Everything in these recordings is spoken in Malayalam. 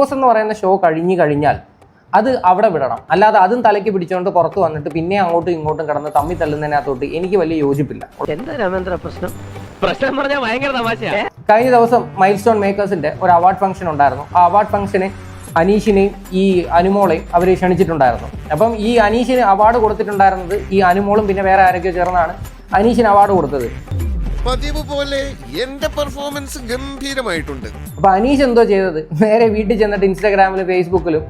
ബോസ് എന്ന് പറയുന്ന ഷോ കഴിഞ്ഞു കഴിഞ്ഞാൽ അത് അവിടെ വിടണം. അല്ലാതെ അതും തലയ്ക്ക് പിടിച്ചുകൊണ്ട് പുറത്ത് വന്നിട്ട് പിന്നെ അങ്ങോട്ടും ഇങ്ങോട്ടും കിടന്ന് തമ്മി തള്ളുന്നതിനകത്തോട്ട് എനിക്ക് വലിയ യോജിപ്പില്ല. കഴിഞ്ഞ ദിവസം മൈൽ സ്റ്റോൺ മേക്കേഴ്സിന്റെ ഒരു അവാർഡ് ഫംഗ്ഷൻ ഉണ്ടായിരുന്നു. ആ അവാർഡ് ഫംഗ്ഷന് അനീഷിനെയും ഈ അനുമോളെയും അവർ ക്ഷണിച്ചിട്ടുണ്ടായിരുന്നു. അപ്പം ഈ അനീഷിന് അവാർഡ് കൊടുത്തിട്ടുണ്ടായിരുന്നത് ഈ അനുമോളും പിന്നെ വേറെ ആരൊക്കെയോ ചേർന്നാണ് അനീഷിന് അവാർഡ് കൊടുത്തത്. പതിവ് പോലെ എന്റെ പെർഫോമൻസ് ഗംഭീരമായിട്ടുണ്ട്. അപ്പൊ അനീഷ് എന്തോ ചെയ്തത്, നേരെ വീട്ടിൽ ചെന്നിട്ട് ഇൻസ്റ്റാഗ്രാമിലും ഫേസ്ബുക്കിലും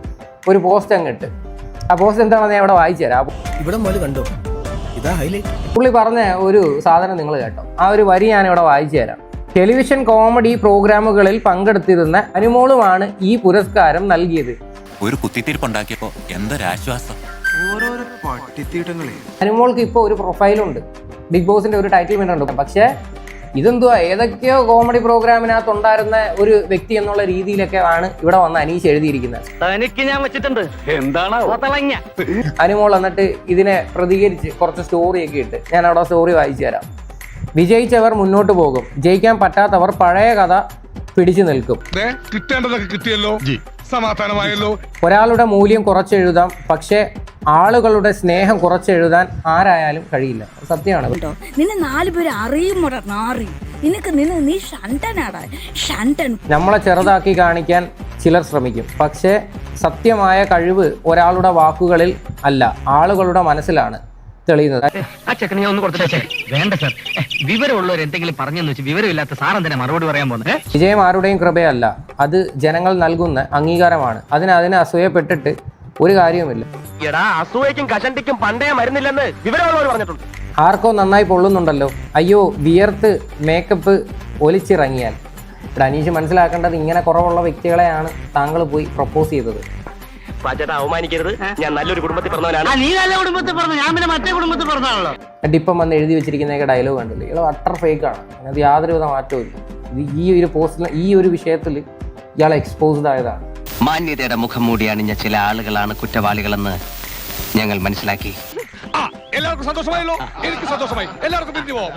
ഒരു പോസ്റ്റ് അങ്ങിട്ട്. ആ പോസ്റ്റ് എന്താണെന്ന് ഞാൻ ഇവിടെ വായിച്ചു തരാം. കണ്ടോ, ഇതാ ഹൈലൈറ്റ്. പുള്ളി പറഞ്ഞ ഒരു സാധനം നിങ്ങൾ കേട്ടോ, ആ ഒരു വരി ഞാൻ ഇവിടെ വായിച്ചു തരാം. ടെലിവിഷൻ കോമഡി പ്രോഗ്രാമുകളിൽ പങ്കെടുത്തിരുന്ന അനുമോളുമാണ് ഈ പുരസ്കാരം നൽകിയത്. ഒരു കുത്തിത്തിരിപ്പുണ്ടാക്കിയപ്പോ എന്തൊരാശ്വാസം. അനുമോൾക്ക് ഇപ്പോൾ ഒരു പ്രൊഫൈലുണ്ട്, ബിഗ് ബോസിന്റെ ഒരു ടൈറ്റിൽ വിന്നറുണ്ട്. പക്ഷേ ഇതെന്തുവാ, ഏതൊക്കെയോ കോമഡി പ്രോഗ്രാമിനകത്ത് ഉണ്ടായിരുന്ന ഒരു വ്യക്തി എന്നുള്ള രീതിയിലൊക്കെ ആണ് ഇവിടെ വന്ന് അനീഷ് എഴുതിയിരിക്കുന്നത്. അനുമോൾ എന്നിട്ട് ഇതിനെ പ്രതികരിച്ച് കുറച്ച് സ്റ്റോറിയൊക്കെ ഇട്ട് ഞാൻ അവിടെ സ്റ്റോറി വായിച്ചു തരാം. വിജയിച്ചവർ മുന്നോട്ട് പോകും, ജയിക്കാൻ പറ്റാത്തവർ പഴയ കഥ പിടിച്ചു നിൽക്കും. കിട്ടേണ്ടതൊക്കെ കിട്ടിയല്ലോ, സമാധാനമായല്ലോ. ഒരാളുടെ മൂല്യം കുറച്ചെഴുതാം, പക്ഷേ ആളുകളുടെ സ്നേഹം കുറച്ചെഴുതാൻ ആരായാലും കഴിയില്ല. സത്യമാണ്. നിന്നെ 4 പേര് അറിയുമോടാ നാറി, നീ ഷണ്ടനാടാ ഷണ്ടൻ. നമ്മളെ ചെറുതാക്കി കാണിക്കാൻ ചിലർ ശ്രമിക്കും, പക്ഷേ സത്യമായ കഴിവ് ഒരാളുടെ വാക്കുകളിൽ അല്ല, ആളുകളുടെ മനസ്സിലാണ് തെളിയുന്നത്. വേണ്ട സാർ, വിവരമുള്ളവർ എന്തെങ്കിലും പറഞ്ഞെന്ന് വെച്ച് വിവരമില്ലാത്ത സാറൻ തന്നെ മറുപടി പറയാൻ പോകുന്നത്. വിജയം ആരുടെയും കൃപയല്ല, അത് ജനങ്ങൾ നൽകുന്ന അംഗീകാരമാണ്. അതിനെ അസൂയപ്പെട്ടിട്ട് ഒരു കാര്യവുമില്ല. അസൂയക്കും കഷണ്ടിക്കും പണ്ടേ മരുന്നില്ലെന്ന് വിവരമുള്ളവർ പറഞ്ഞിട്ടുണ്ട്. ആർക്കോ നന്നായി പൊള്ളുന്നുണ്ടല്ലോ, അയ്യോ വിയർത്ത് മേക്കപ്പ് ഒലിച്ചിറങ്ങിയാൽ. ഇവിടെ അനീഷ് മനസ്സിലാക്കേണ്ടത്, ഇങ്ങനെ കുറവുള്ള വ്യക്തികളെയാണ് താങ്കൾ പോയി പ്രപ്പോസ് ചെയ്തത്. അവമാനിക്കരുത്, ഞാൻ നല്ലൊരു കുടുംബത്തിൽ പറഞ്ഞവനാണ്. നീ നല്ല കുടുംബത്തിൽ പറഞ്ഞു, ഞാൻ പിന്നെ മറ്റേ കുടുംബത്തിൽ പറഞ്ഞാണല്ലോ. ഇപ്പം വന്ന് എഴുതി വെച്ചിരിക്കുന്നതൊക്കെ ഡയലോഗ് കണ്ടില്ലേ, ഇയാൾ അട്ടർ ഫേക്കാണ്. അതിനകത്ത് യാതൊരുവിധ മാറ്റവും ഇല്ല. ഇത് ഈ ഒരു പോസ്റ്റിൽ ഈ ഒരു വിഷയത്തിൽ ഇയാൾ എക്സ്പോസ്ഡ് ആയതാണ്. മാന്യതയുടെ മുഖം മൂടി അണിഞ്ഞ ചില ആളുകളാണ് കുറ്റവാളികളെന്ന് ഞങ്ങൾ മനസ്സിലാക്കി. എല്ലാവർക്കും സന്തോഷമായല്ലോ, എനിക്ക് സന്തോഷമായി. എല്ലാവർക്കും പിരിഞ്ഞു പോവാം.